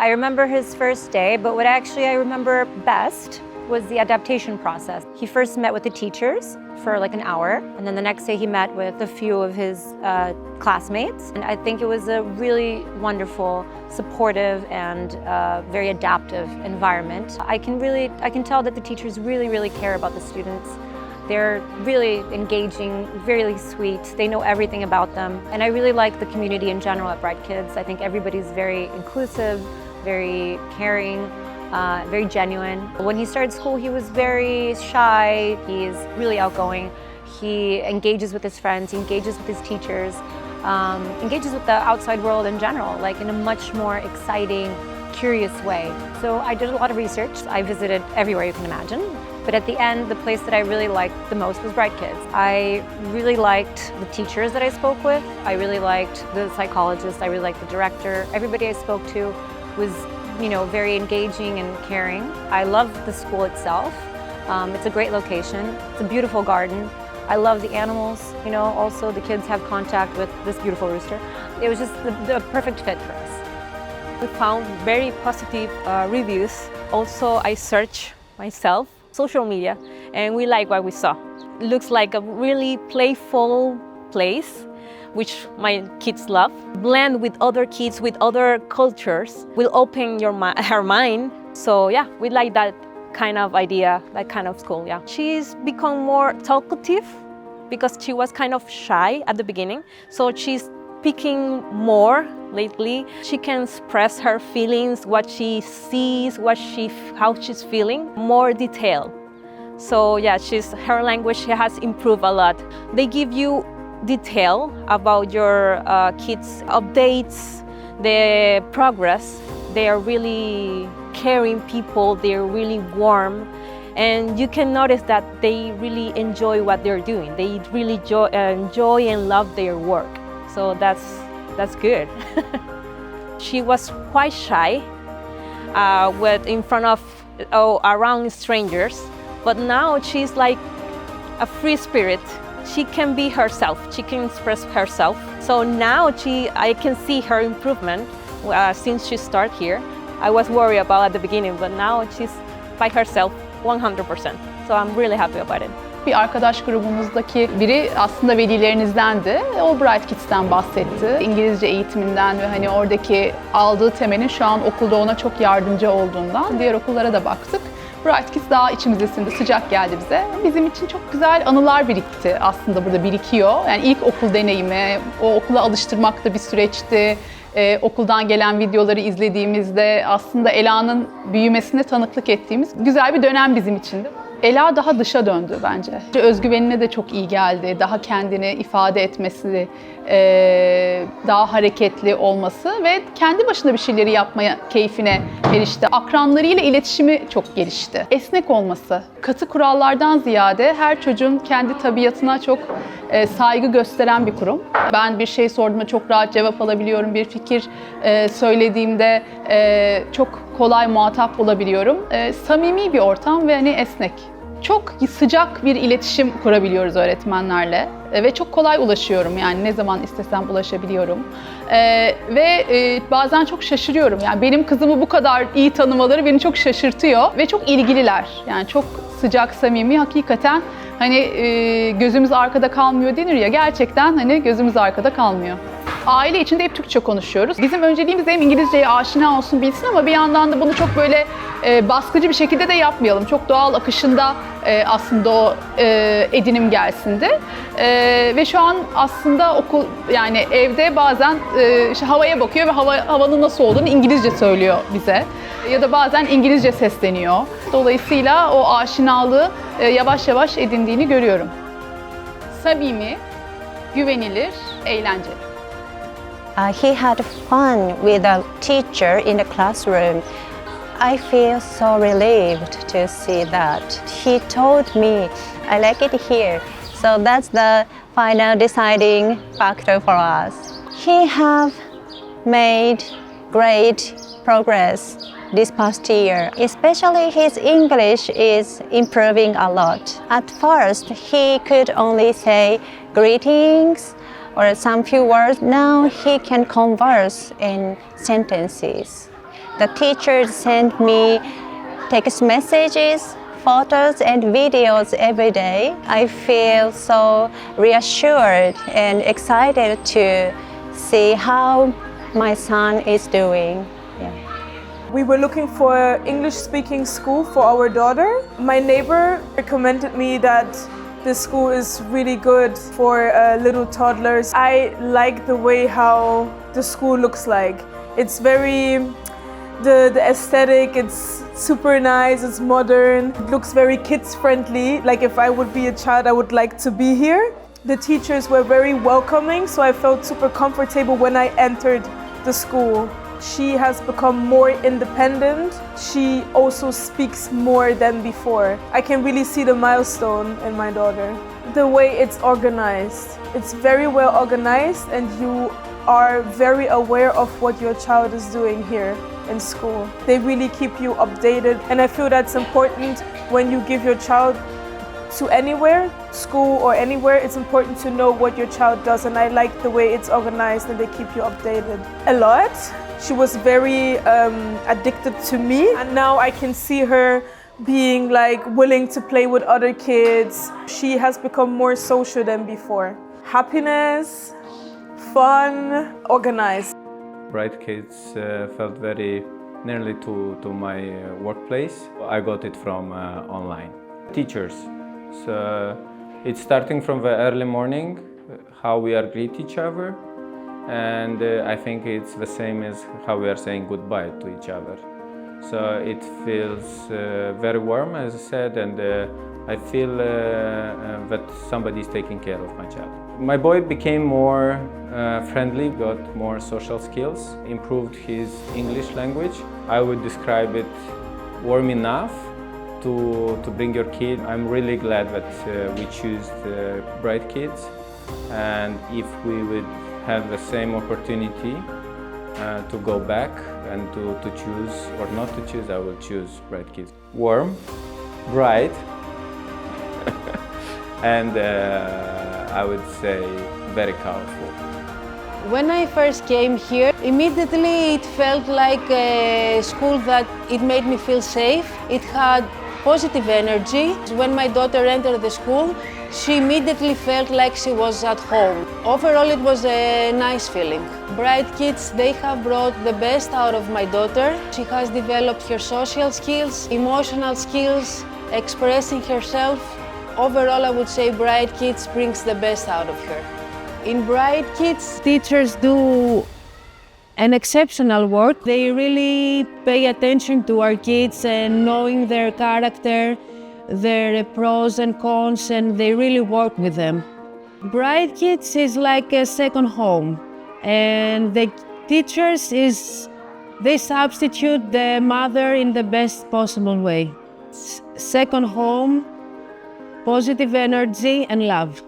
I remember his first day, but what actually I remember best was the adaptation process. He first met with the teachers for like an hour, and then the next day he met with a few of his classmates. And I think it was a really wonderful, supportive, and very adaptive environment. I can tell that the teachers really care about the students. They're really engaging, really sweet. They know everything about them. And I really like the community in general at BrightKids. I think everybody's very inclusive, very caring, very genuine. When he started school, he was very shy. He's really outgoing. He engages with his friends, he engages with his teachers, engages with the outside world in general, like in a much more exciting, curious way. So I did a lot of research. I visited everywhere you can imagine. But at the end, the place that I really liked the most was BrightKids. I really liked the teachers that I spoke with. I really liked the psychologist. I really liked the director. Everybody I spoke to was, very engaging and caring. I love the school itself. It's a great location. It's a beautiful garden. I love the animals. Also the kids have contact with this beautiful rooster. It was just the perfect fit for us. We found very positive reviews. Also, I searched myself, social media, and we like what we saw. It looks like a really playful place, which my kids love. Blend with other kids, with other cultures, will open her mind. So yeah, we like that kind of idea, that kind of school, yeah. She's become more talkative because she was kind of shy at the beginning. So she's speaking more lately. She can express her feelings, what she sees, how she's feeling, more detail. So yeah, her language has improved a lot. They give you detail about your kids' updates, the progress. They are really caring people, they're really warm, and you can notice that they really enjoy what they're doing. They really enjoy and love their work. So that's good. She was quite shy in front of around strangers, but now she's like a free spirit. She can be herself. She can express herself. So now I can see her improvement since she started here. I was worried about at the beginning, but now she's by herself 100%. So I'm really happy about it. Bir arkadaş grubumuzdaki biri aslında velilerinizdendi. O BrightKids'ten bahsetti. İngilizce eğitiminden ve hani oradaki aldığı temelin şu an okulda ona çok yardımcı olduğundan. Diğer okullara da baktık. BrightKids daha içimize sindi, sıcak geldi bize. Bizim için çok güzel anılar birikti aslında burada birikiyor. Yani ilk okul deneyimi, o okula alıştırmak da bir süreçti. Okuldan gelen videoları izlediğimizde aslında Ela'nın büyümesine tanıklık ettiğimiz güzel bir dönem bizim için. Ela daha dışa döndü bence. Özgüvenine de çok iyi geldi. Daha kendini ifade etmesi, daha hareketli olması ve kendi başına bir şeyleri yapmaya keyfine erişti. Akranlarıyla iletişimi çok gelişti. Esnek olması, katı kurallardan ziyade her çocuğun kendi tabiatına çok saygı gösteren bir kurum. Ben bir şey sorduğumda çok rahat cevap alabiliyorum. Bir fikir söylediğimde çok kolay muhatap bulabiliyorum. Samimi bir ortam ve esnek. Çok sıcak bir iletişim kurabiliyoruz öğretmenlerle ve çok kolay ulaşıyorum, yani ne zaman istesem ulaşabiliyorum. Bazen çok şaşırıyorum, yani benim kızımı bu kadar iyi tanımaları beni çok şaşırtıyor ve çok ilgililer. Yani çok sıcak, samimi, hakikaten gözümüz arkada kalmıyor denir ya, gerçekten gözümüz arkada kalmıyor. Aile içinde hep Türkçe konuşuyoruz. Bizim önceliğimiz hem İngilizceye aşina olsun, bilsin, ama bir yandan da bunu çok böyle baskıcı bir şekilde de yapmayalım. Çok doğal akışında aslında o edinim gelsindi. Ve şu an aslında evde bazen havaya bakıyor ve havanın nasıl olduğunu İngilizce söylüyor bize. Ya da bazen İngilizce sesleniyor. Dolayısıyla o aşinalığı yavaş yavaş edindiğini görüyorum. Samimi, güvenilir, eğlenceli. He had fun with a teacher in the classroom. I feel so relieved to see that. He told me, I like it here. So that's the final deciding factor for us. He have made great progress this past year. Especially his English is improving a lot. At first, he could only say greetings or some few words. Now he can converse in sentences. The teachers send me text messages, photos and videos every day. I feel so reassured and excited to see how my son is doing. Yeah. We were looking for English-speaking school for our daughter. My neighbor recommended me that this school is really good for little toddlers. I like the way how the school looks like. It's very, the aesthetic, it's super nice, it's modern. It looks very kids-friendly. Like if I would be a child, I would like to be here. The teachers were very welcoming, so I felt super comfortable when I entered the school. She has become more independent. She also speaks more than before. I can really see the milestone in my daughter. The way it's organized. It's very well organized and you are very aware of what your child is doing here in school. They really keep you updated and I feel that's important when you give your child to anywhere, school or anywhere. It's important to know what your child does and I like the way it's organized and they keep you updated. A lot. She was very addicted to me and now I can see her being like willing to play with other kids. She has become more social than before. Happiness, fun, organized. BrightKids felt very nearly to my workplace. I got it from online. Teachers. So it's starting from the early morning, how we are greet each other. And I think it's the same as how we are saying goodbye to each other. So it feels very warm, as I said, and I feel that somebody is taking care of my child. My boy became more friendly, got more social skills, improved his English language. I would describe it warm enough to bring your kid. I'm really glad that we choose BrightKids, and if we would have the same opportunity to go back and to choose or not to choose, I will choose BrightKids. Warm, bright, and I would say very colorful. When I first came here, immediately it felt like a school that it made me feel safe. It had positive energy. When my daughter entered the school, she immediately felt like she was at home. Overall, it was a nice feeling. BrightKids, they have brought the best out of my daughter. She has developed her social skills, emotional skills, expressing herself. Overall, I would say BrightKids brings the best out of her. In BrightKids, teachers do an exceptional work. They really pay attention to our kids and knowing their character, their pros and cons, and they really work with them. BrightKids is like a second home, and the teachers they substitute the mother in the best possible way. Second home, positive energy and love.